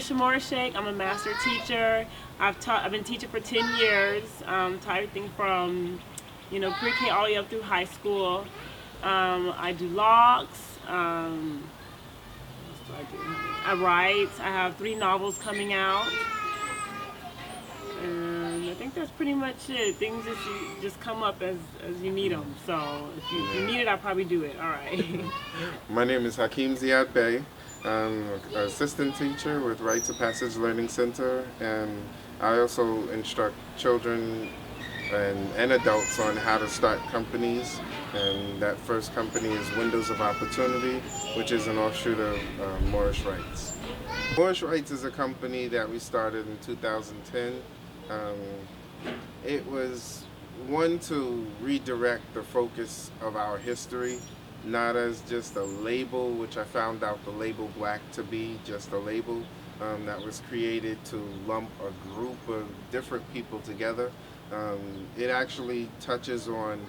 is Shemora Sheikh. I'm a master teacher. I've been teaching for 10 years. Taught everything from, pre-K all the way up through high school. I do locks. What else do I do? I write. I have 3 novels coming out. And I think that's pretty much it. Things just come up as you need them. So if you need it, I'll probably do it. All right. My name is Hakim Ziyad-Bey. I'm an assistant teacher with Rites of Passage Learning Center, and I also instruct children and adults on how to start companies. And that first company is Windows of Opportunity, which is an offshoot of Moorish Rites. Moorish Rites is a company that we started in 2010. It was one to redirect the focus of our history, not as just a label, which I found out the label black to be just a label that was created to lump a group of different people together. It actually touches on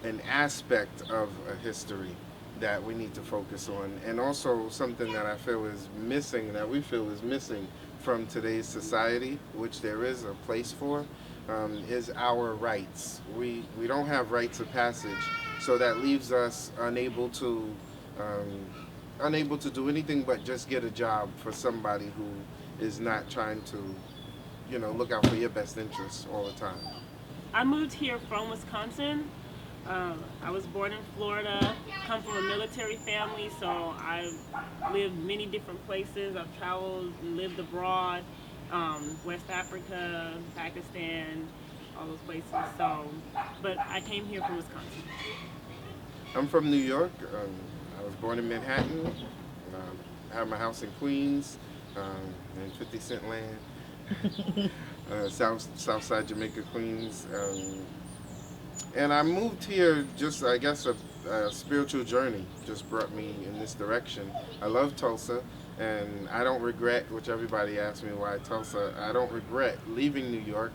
an aspect of a history that we need to focus on, and also something that I feel is missing, that we feel is missing from today's society, which there is a place for, is our rights. We don't have rites of passage, so that leaves us unable to do anything but just get a job for somebody who is not trying to, look out for your best interests all the time. I moved here from Wisconsin. I was born in Florida, come from a military family, so I've lived many different places. I've traveled and lived abroad, West Africa, Pakistan, all those places. So, but I came here from Wisconsin. I'm from New York. I was born in Manhattan. I have my house in Queens, in 50 Cent land, Southside Jamaica, Queens. And I moved here just, I guess, a spiritual journey just brought me in this direction. I love Tulsa, and I don't regret, which everybody asks me why Tulsa, I don't regret leaving New York.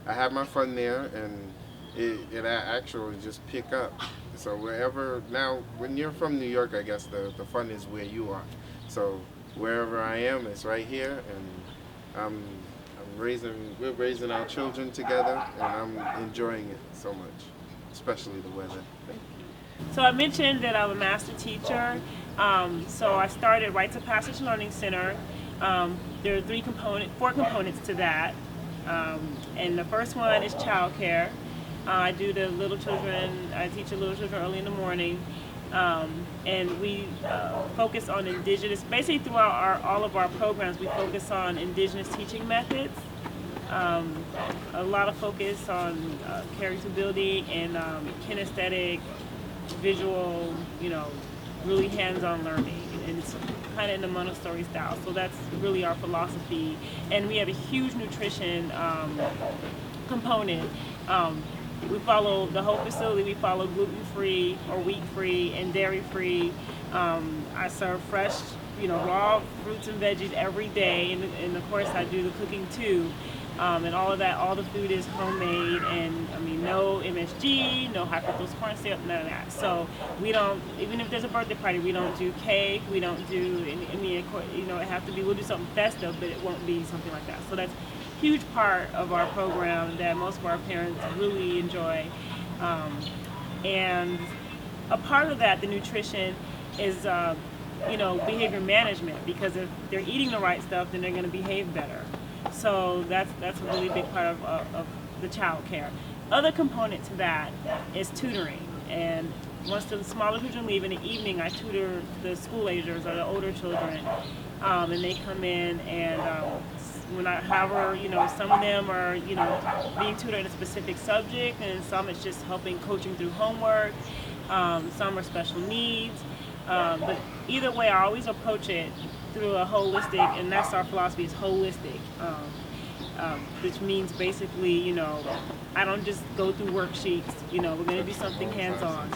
I have my fun there, and it actually just pick up. So wherever, now when you're from New York, I guess the fun is where you are. So wherever I am, it's right here, and we're raising our children together, and I'm enjoying it so much, especially the weather. So I mentioned that I'm a master teacher. So I started Rites of Passage Learning Center. There are 4 components to that. And the first one is childcare. I do the little children, I teach the little children early in the morning. And we focus on indigenous, basically throughout all of our programs, we focus on indigenous teaching methods. A lot of focus on character building and kinesthetic, visual, really hands-on learning. And it's kind of in the Montessori style. So that's really our philosophy. And we have a huge nutrition component. We follow the whole facility. We follow gluten-free or wheat-free and dairy-free. I serve fresh, raw fruits and veggies every day, and of course I do the cooking too. And all of that, all the food is homemade, and no MSG, no high fructose corn syrup, none of that. So we don't, even if there's a birthday party, we don't do cake, we don't do, it has to be, we'll do something festive, but it won't be something like that. So that's a huge part of our program that most of our parents really enjoy. And a part of that, the nutrition, is behavior management, because if they're eating the right stuff, then they're going to behave better. So that's a really big part of the child care. Other component to that is tutoring. And once the smaller children leave in the evening, I tutor the school agers or the older children. And they come in, and some of them are, being tutored in a specific subject, and some it's just helping coaching through homework. Some are special needs. But either way, I always approach it through a holistic, and that's our philosophy, is holistic, which means basically, I don't just go through worksheets, we're going to do something hands-on.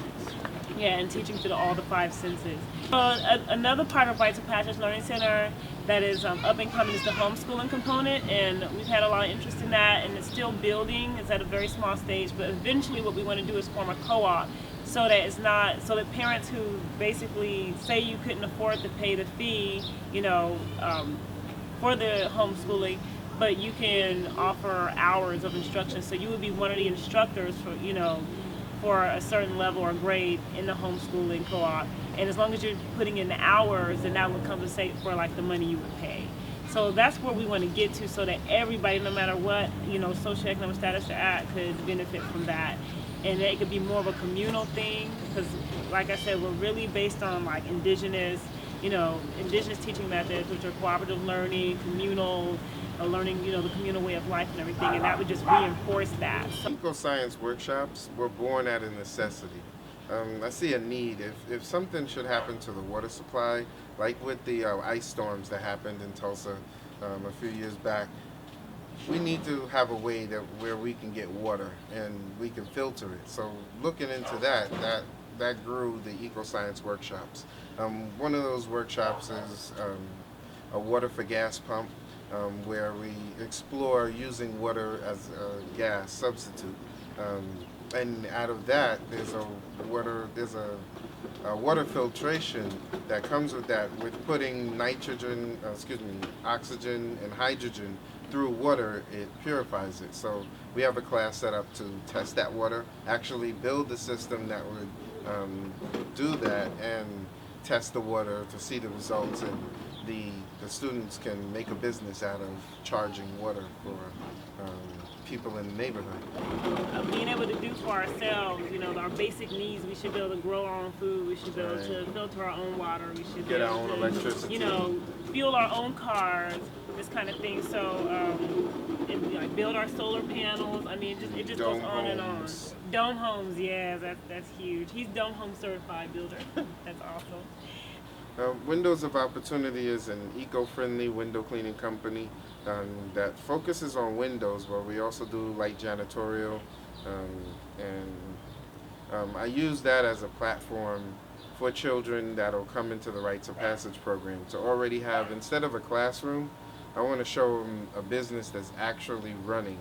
Yeah, and teaching through all the 5 senses. Another part of Rites of Passage Learning Center that is up and coming is the homeschooling component, and we've had a lot of interest in that, and it's still building. It's at a very small stage, but eventually what we want to do is form a co-op, so that parents who basically say you couldn't afford to pay the fee, for the homeschooling, but you can offer hours of instruction. So you would be one of the instructors for, you know, for a certain level or grade in the homeschooling co-op. And as long as you're putting in the hours, then that would compensate for like the money you would pay. So that's where we want to get to, so that everybody, no matter what, you know, socioeconomic status they're at, could benefit from that. And that it could be more of a communal thing, because like I said, we're really based on like indigenous teaching methods, which are cooperative learning, communal learning, you know, the communal way of life and everything, and that would just reinforce that. So, Eco-science workshops were born out of necessity. I see a need. If something should happen to the water supply, like with the ice storms that happened in Tulsa a few years back, we need to have a way where we can get water and we can filter it. So looking into that grew the eco-science workshops. One of those workshops is a water for gas pump, where we explore using water as a gas substitute. And out of that, there's a water filtration that comes with that, with putting oxygen and hydrogen through water. It purifies it. So we have a class set up to test that water, actually build the system that would do that and test the water to see the results, and the students can make a business out of charging water for people in the neighborhood. Being able to do for ourselves, you know, our basic needs. We should be able to grow our own food. We should be able to filter our own water. We should get be our able own to, electricity. you know, fuel our own cars, this kind of thing. So, and like build our solar panels. I mean, it just goes on and on. Dome homes, yeah, that's huge. He's Dome Home certified builder. That's awesome. Windows of Opportunity is an eco-friendly window cleaning company that focuses on windows, but we also do light janitorial, and I use that as a platform for children that'll come into the Rites of Passage program to already have, instead of a classroom, I want to show them a business that's actually running.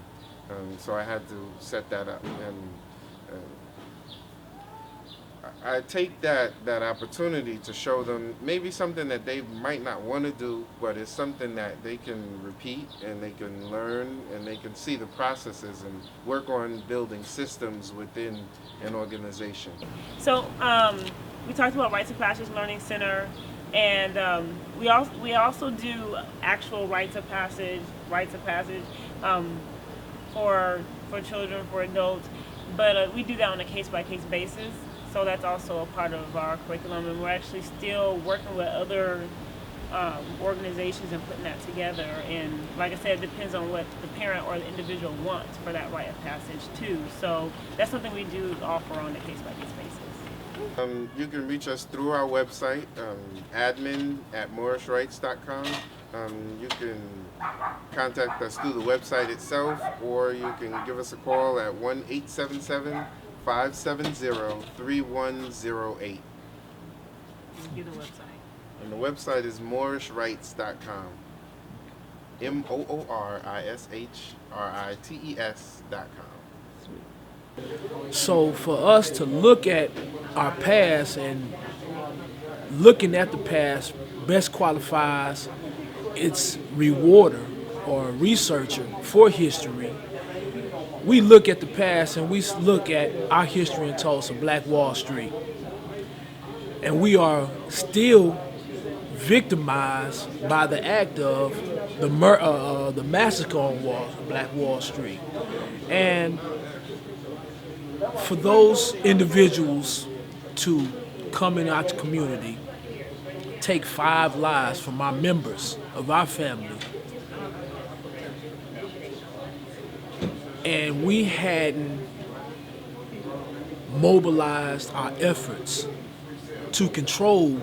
So I had to set that up, and I take that opportunity to show them maybe something that they might not want to do, but it's something that they can repeat and they can learn and they can see the processes and work on building systems within an organization. So we talked about Rites of Passage Learning Center, and we also do actual rites of passage for children, for adults, but we do that on a case-by-case basis. So that's also a part of our curriculum, and we're actually still working with other organizations and putting that together. And like I said, it depends on what the parent or the individual wants for that rite of passage too. So that's something we do offer on a case-by-case basis. You can reach us through our website, admin@morrisrites.com. You can contact us through the website itself, or you can give us a call at 1-877-570-3108. Give the website. And the website is morrisrites.com. MORISHRITES.com. So for us to look at our past, and looking at the past best qualifies its rewarder or researcher for history. We look at the past and we look at our history in Tulsa, Black Wall Street. And we are still victimized by the act of the massacre on Black Wall Street. And for those individuals to come in our community, take 5 lives from our members of our family, and we hadn't mobilized our efforts to control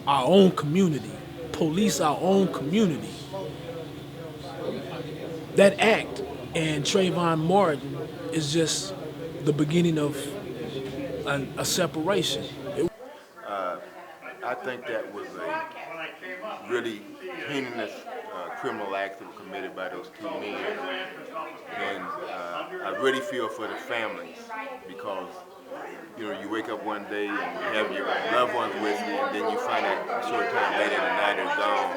our own community, police our own community. That act and Trayvon Martin is just the beginning of a separation. I think that was a really heinous criminal act that was committed by those 2 men. And I really feel for the families, because you wake up one day and you have your loved ones with you, and then you find out a short time later in the night they're gone.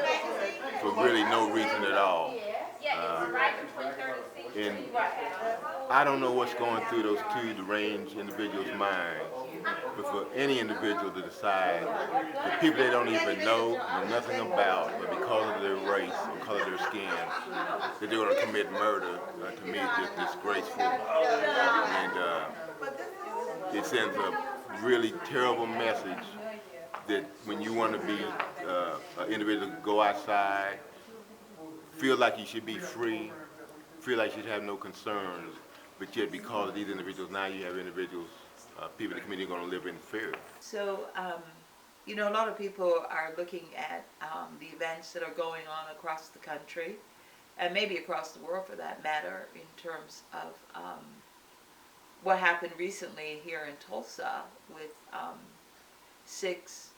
for really no reason at all. And I don't know what's going through those two deranged individuals' minds, but for any individual to decide that people they don't even know nothing about, but because of their race or color of their skin, that they're going to commit murder, to me is just disgraceful. And it sends a really terrible message that when you want to be an individual, go outside, feel like you should be free, feel like you should have no concerns, but yet because of these individuals, now you have individuals, people in the community are going to live in fear. So, you know, a lot of people are looking at the events that are going on across the country, and maybe across the world for that matter, in terms of what happened recently here in Tulsa with 6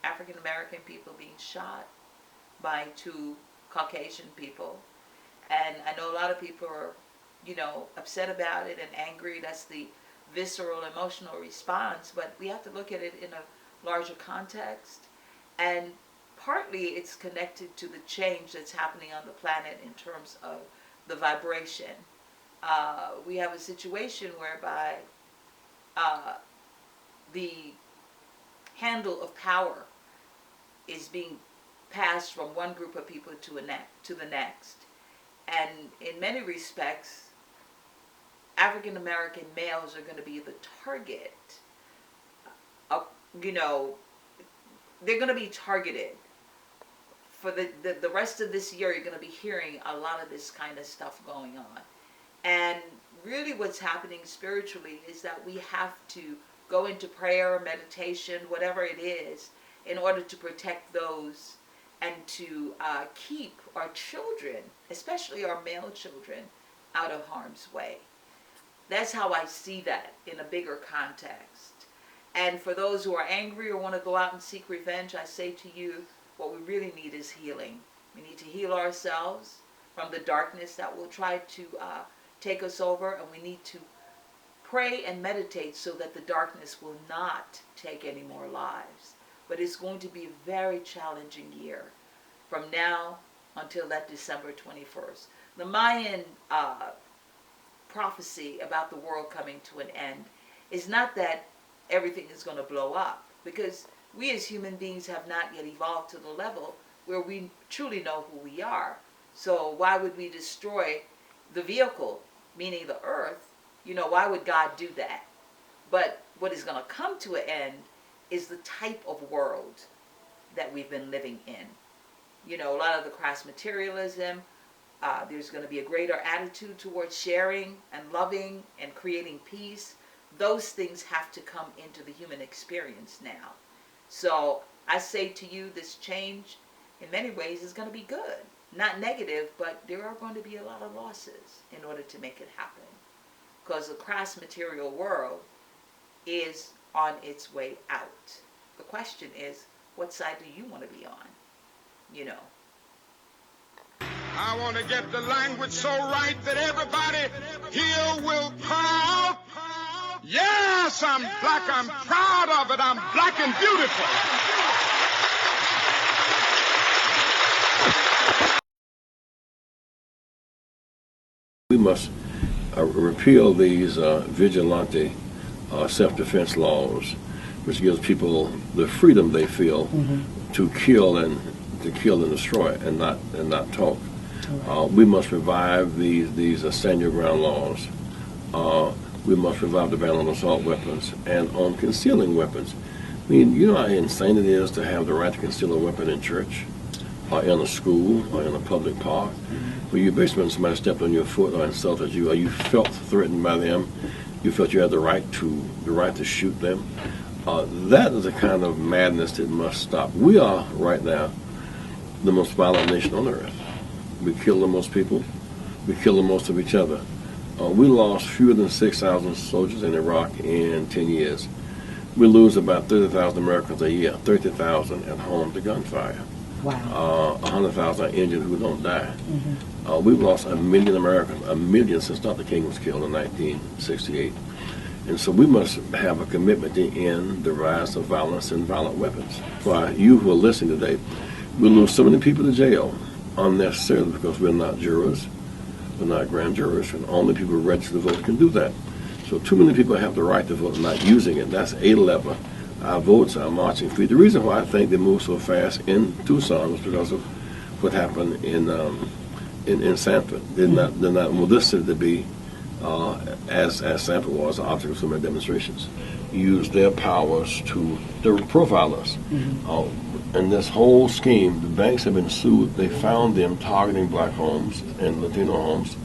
African American people being shot by 2 Caucasian people. And I know a lot of people are, you know, upset about it and angry. That's the visceral emotional response, but we have to look at it in a larger context. And partly it's connected to the change that's happening on the planet in terms of the vibration. We have a situation whereby the handle of power is being passed from one group of people to the next. And in many respects, African American males are going to be the target. You know, they're going to be targeted. For the rest of this year, you're going to be hearing a lot of this kind of stuff going on. And really what's happening spiritually is that we have to go into prayer, meditation, whatever it is, in order to protect those and to keep our children, especially our male children, out of harm's way. That's how I see that in a bigger context. And for those who are angry or want to go out and seek revenge, I say to you, what we really need is healing. We need to heal ourselves from the darkness that will try to take us over, and we need to pray and meditate so that the darkness will not take any more lives. But it's going to be a very challenging year from now until that December 21st. The Mayan prophecy about the world coming to an end is not that everything is going to blow up, because we as human beings have not yet evolved to the level where we truly know who we are. So why would we destroy the vehicle, meaning the earth? You know, why would God do that? But what is going to come to an end is the type of world that we've been living in. You know, a lot of the crass materialism, there's going to be a greater attitude towards sharing and loving and creating peace. Those things have to come into the human experience now. So I say to you, this change in many ways is going to be good. Not negative, but there are going to be a lot of losses in order to make it happen. Because the crass material world is on its way out. The question is, what side do you want to be on? You know. I want to get the language so right that everybody here will proud. Yes, I'm black. I'm proud of it. I'm black and beautiful. We must repeal these vigilante self-defense laws, which gives people the freedom they feel to kill and destroy and not talk. We must revive these stand your ground laws. We must revive the ban on assault weapons and on concealing weapons. I mean, you know how insane it is to have the right to conceal a weapon in church, or in a school, or in a public park, where you basically, when somebody stepped on your foot or insulted you, or you felt threatened by them, you felt you had the right to shoot them. That is the kind of madness that must stop. We are right now the most violent nation on earth. We kill the most people. We kill the most of each other. We lost fewer than 6,000 soldiers in Iraq in 10 years. We lose about 30,000 Americans a year, 30,000 at home to gunfire. Wow. 100,000 are injured who don't die. We've lost 1 million Americans, 1 million since Dr. King was killed in 1968. And so we must have a commitment to end the rise of violence and violent weapons. For you who are listening today, we lose so many people to jail. unnecessarily because we're not jurors, we're not grand jurors, and only people who register to vote can do that. So too many people have the right to vote and not using it. That's a lever. Our votes are marching feet. The reason why I think they move so fast in Tucson was because of what happened in Sanford. They're not well, this city to be as Sanford was, the object of so many demonstrations. Use their powers to profile us. In this whole scheme, the banks have been sued. They found them targeting black homes and Latino homes,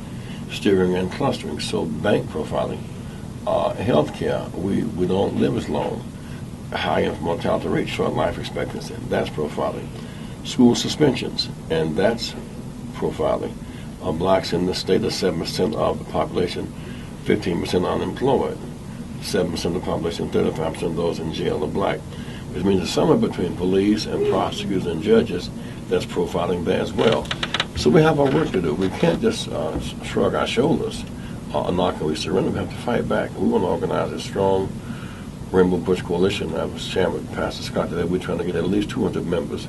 steering and clustering. So bank profiling, healthcare, we don't live as long, high mortality rate, short life expectancy, that's profiling. School suspensions, and that's profiling. Blacks in the state are 7% of the population, 15% unemployed, 7% of the population, 35% of those in jail are black, which means that somewhere between police and prosecutors and judges, that's profiling there as well. So we have our work to do. We can't just shrug our shoulders or knock and we surrender. We have to fight back. We want to organize a strong Rainbow Bush Coalition. I was chairman with Pastor Scott today. We're trying to get at least 200 members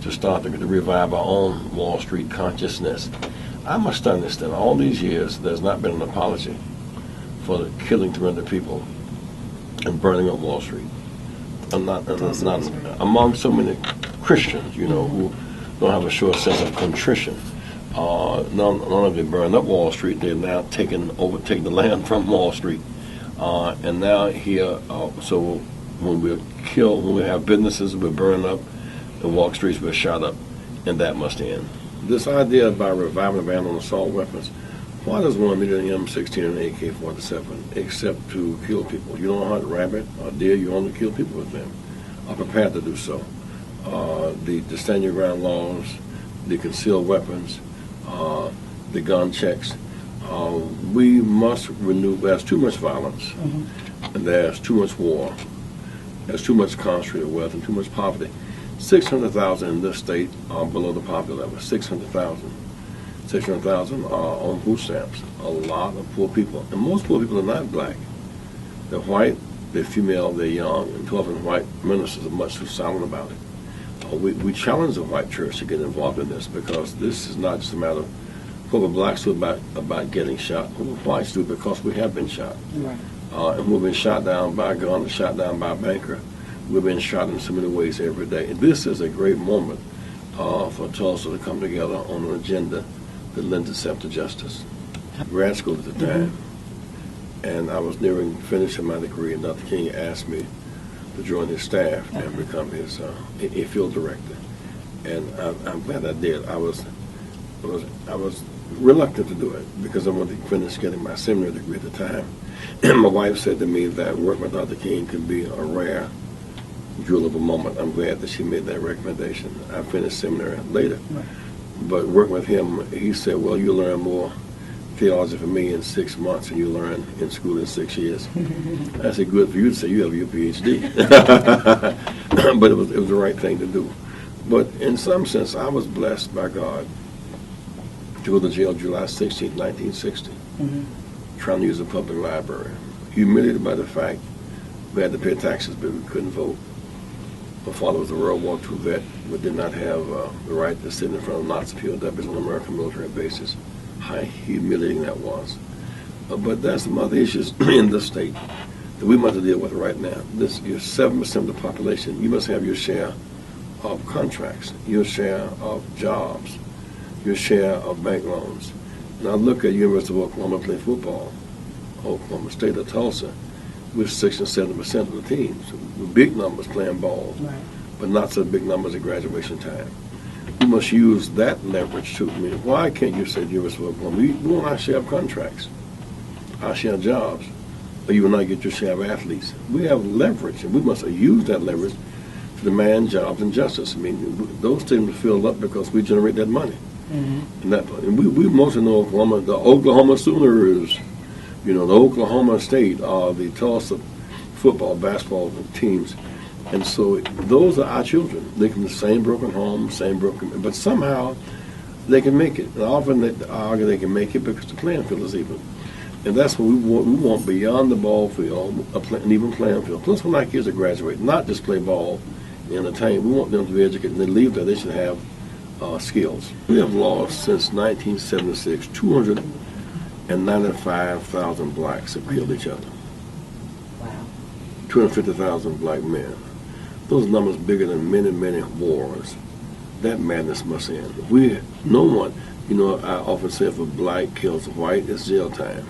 to start to revive our own Wall Street consciousness. I must understand, all these years, there's not been an apology for the killing 300 people and burning up Wall Street. Not among so many Christians, who don't have a sure sense of contrition. None of them burned up Wall Street. They've now taken the land from Wall Street. And now here, so when we have businesses, we're burning up, and Wall Streets we're shot up, and that must end. This idea about reviving a ban on assault weapons, why does one need an M16 and an AK-47 except to kill people? You don't hunt rabbit or deer, you only kill people with them. Are prepared to do so. The stand your ground laws, the concealed weapons, the gun checks. We must renew. There's too much violence, and there's too much war. There's too much concentrated wealth and too much poverty. 600,000 in this state are below the poverty level. 600,000. 600,000 are on food stamps. A lot of poor people, and most poor people are not black. They're white, they're female, they're young, and 12 white ministers are much too silent about it. We challenge the white church to get involved in this because this is not just a matter of what the blacks do about getting shot. What the whites do because we have been shot. Right. And we've been shot down by a gun, shot down by a banker. We've been shot in so many ways every day. And this is a great moment for Tulsa to come together on an agenda that lends itself to justice. Grad school at the time, and I was nearing finishing my degree, and Dr. King asked me to join his staff and become his a field director. And I'm glad I did. I was reluctant to do it because I wanted to finish getting my seminary degree at the time. And my wife said to me that work with Dr. King could be a rare jewel of a moment. I'm glad that she made that recommendation. I finished seminary later. Right. But working with him, he said, well, you learn more theology from me in 6 months than you learn in school in 6 years. I said, good for you to say you have your PhD. But it was the right thing to do. But in some sense, I was blessed by God to go to jail July 16, 1960, trying to use a public library. Humiliated by the fact we had to pay taxes, but we couldn't vote. My father was a World War II vet, but did not have the right to sit in front of lots of POWs on American military bases. How humiliating that was. But that's some other issues in the state that we must deal with right now. You're 7% of the population. You must have your share of contracts, your share of jobs, your share of bank loans. Now look at University of Oklahoma play football, Oklahoma State or Tulsa, with 60 and 70% of the teams, with big numbers playing ball, but not so big numbers at graduation time. We must use that leverage too. I mean, why can't you say to University of Oklahoma, we want our share of contracts, our share of jobs, or you will not get your share of athletes. We have leverage, and we must use that leverage to demand jobs and justice. I mean, those things are filled up because we generate that money. And we mostly know Oklahoma, the Oklahoma Sooners, the Oklahoma State, the Tulsa football, basketball teams. And so those are our children. They come from the same broken home, but somehow they can make it. And often they argue they can make it because the playing field is even. And that's what we want. We want beyond the ball field, an even playing field. Plus when our kids are graduating, not just play ball and entertain. We want them to be educated. When they leave there, they should have skills. We have lost since 1976 295,000 blacks have killed each other. Wow. 250,000 black men. Those numbers bigger than many, many wars. That madness must end. No one, I often say if a black kills a white, it's jail time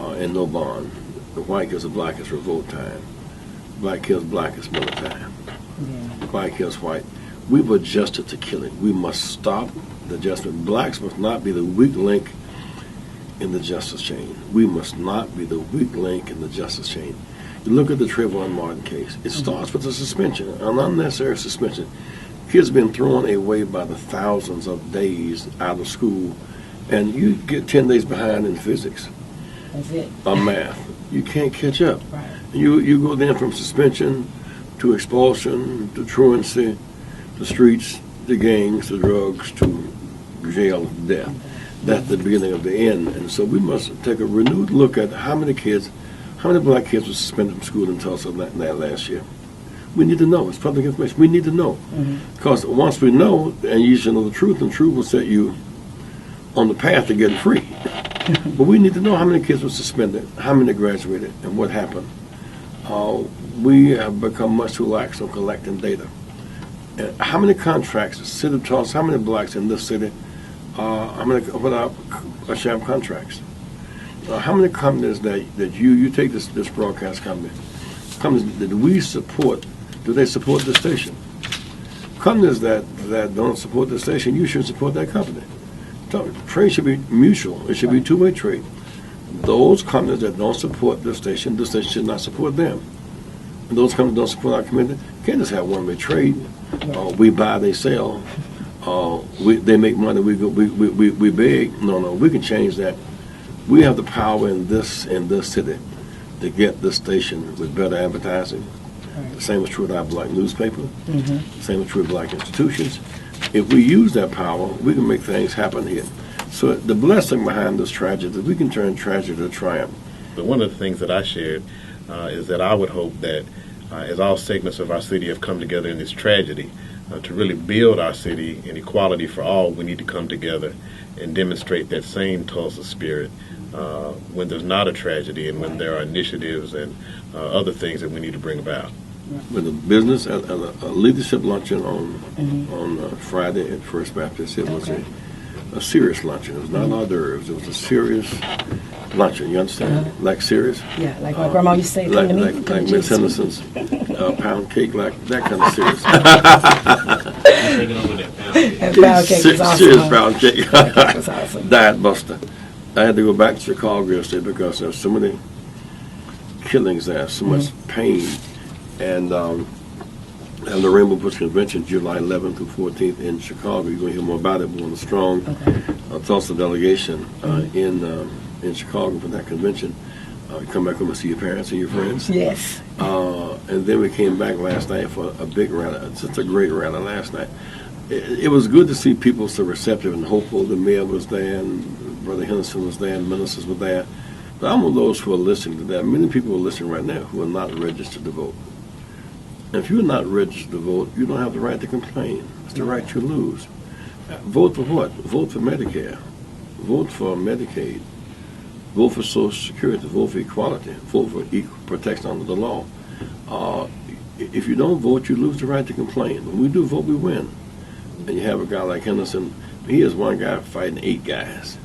and no bond. The white kills a black, it's revolt time. Black kills black, it's murder time. Yeah. White kills white. We've adjusted to killing. We must stop the adjustment. Blacks must not be the weak link in the justice chain. We must not be the weak link in the justice chain. You look at the Trayvon Martin case. It starts with a suspension, an unnecessary suspension. Kids have been thrown away by the thousands of days out of school, and you get 10 days behind in physics. That's it. Or math. You can't catch up. Right. You go then from suspension to expulsion to truancy to streets to gangs to drugs to jail to death. That's the beginning of the end. And so we must take a renewed look at how many black kids were suspended from school in Tulsa last year. We need to know. It's public information. We need to know. Because once we know, and you should know the truth, and truth will set you on the path to getting free. But we need to know how many kids were suspended, how many graduated, and what happened. We have become much too lax on collecting data. And how many contracts, the city of Tulsa, how many blacks in this city, how many without sham contracts? How many companies that you take this broadcast companies that we support, do they support the station? Companies that don't support the station, you should support that company. Trade should be mutual. It should be two-way trade. Those companies that don't support the station should not support them. And those companies don't support our community, you can't just have one-way trade. We buy, they sell. They make money, we beg. No, we can change that. We have the power in this city to get this station with better advertising. The same is true with our black newspaper. The same is true with black institutions. If we use that power, we can make things happen here. So the blessing behind this tragedy is we can turn tragedy to triumph. But one of the things that I shared is that I would hope that as all segments of our city have come together in this tragedy, to really build our city in equality for all, we need to come together and demonstrate that same Tulsa spirit when there's not a tragedy and when there are initiatives and other things that we need to bring about. With a business, a leadership luncheon on Friday at First Baptist, it was a serious luncheon. It was not hors d'oeuvres. It was a serious luncheon. You understand? Like serious? Yeah, like my grandma used to say, come to me. Like Miss Henderson's pound cake, like that kind of serious. That pound cake was awesome. Serious pound cake. That was awesome. Diet buster. I had to go back to Chicago yesterday because there's so many killings there, so much pain. And the Rainbow Bush Convention, July 11th through 14th in Chicago. You're going to hear more about it. We're on a strong Tulsa delegation in Chicago for that convention. Come back home and see your parents and your friends. Yes. And then we came back last night for a big rally, just a great rally last night. It was good to see people so receptive and hopeful. The mayor was there, and Brother Henderson was there, and ministers were there. But I want those who are listening to that. Many people are listening right now who are not registered to vote. And if you're not registered to vote, you don't have the right to complain. It's the right to lose. Vote for what? Vote for Medicare. Vote for Medicaid. Vote for Social Security. Vote for equality. Vote for equal protection under the law. If you don't vote, you lose the right to complain. When we do vote, we win. And you have a guy like Henderson. He is one guy fighting 8 guys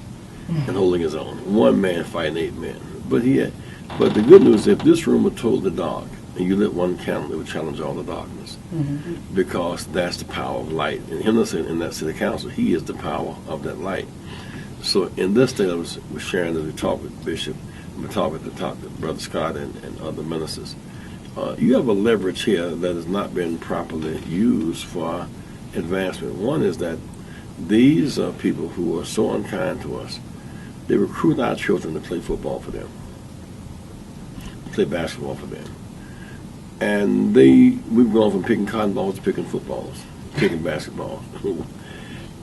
and holding his own. One man fighting 8 men. But the good news is if this room were told the dark, and you lit one candle, it would challenge all the darkness. Because that's the power of light. And Henderson in that city council, he is the power of that light. So in this day, I was sharing as we talked with Bishop, and we talked with Brother Scott and other ministers. You have a leverage here that has not been properly used for advancement. One is that these people who are so unkind to us, they recruit our children to play football for them, play basketball for them. And we've gone from picking cotton balls to picking footballs, picking basketballs.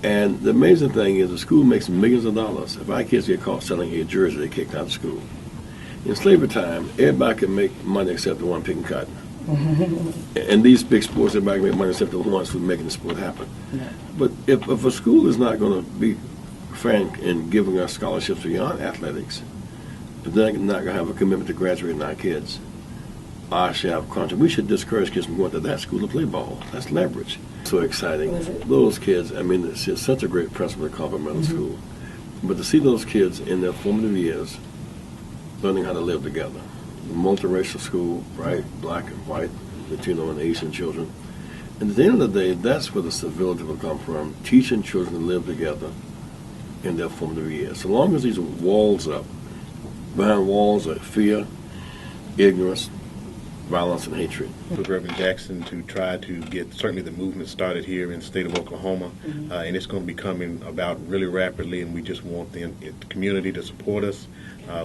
And the amazing thing is the school makes millions of dollars. If our kids get caught selling a jersey, they're kicked out of school. In slavery time, everybody could make money except the one picking cotton. And these big sports, everybody can make money except the ones who are making the sport happen. Yeah. But if a school is not going to be frank in giving us scholarships beyond athletics, if they're not going to have a commitment to graduating our kids, I should have conscience. We should discourage kids from going to that school to play ball. That's leverage. So exciting. Those kids, I mean, it's just such a great principle at Carver Middle School. But to see those kids in their formative years learning how to live together. Multiracial school, right? Black and white, Latino and Asian children. And at the end of the day, that's where the civility will come from, teaching children to live together in their formative years. So long as these walls up, behind walls are fear, ignorance, violence, and hatred. With Reverend Jackson to try to get certainly the movement started here in the state of Oklahoma, and it's going to be coming about really rapidly, and we just want the community to support us.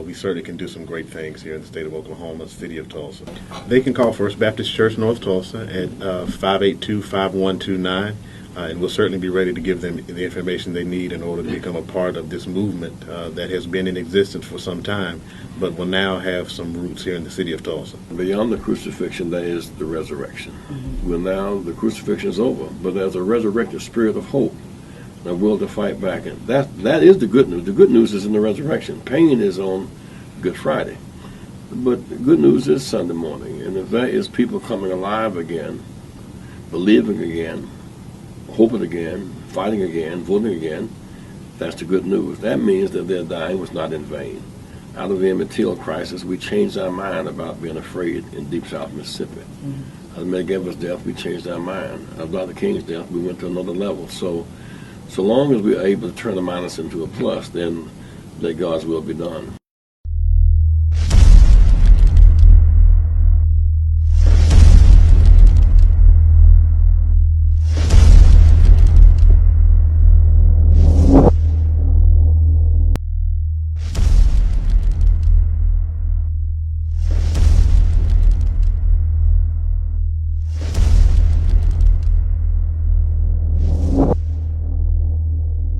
We certainly can do some great things here in the state of Oklahoma, the city of Tulsa. They can call First Baptist Church North Tulsa at 582-5129, and we'll certainly be ready to give them the information they need in order to become a part of this movement that has been in existence for some time, but will now have some roots here in the city of Tulsa. Beyond the crucifixion, there is the resurrection. Well, now the crucifixion is over, but there's a resurrected spirit of hope, a will to fight back. And that is the good news. The good news is in the resurrection. Pain is on Good Friday. But the good news is Sunday morning. And if that is people coming alive again, believing again, hoping again, fighting again, voting again, that's the good news. That means that their dying was not in vain. Out of the Emmett crisis, we changed our mind about being afraid in Deep South Mississippi. Out of Medgar death, we changed our mind. Out of Dr. King's death, we went to another level. So long as we're able to turn a minus into a plus, then let God's will be done.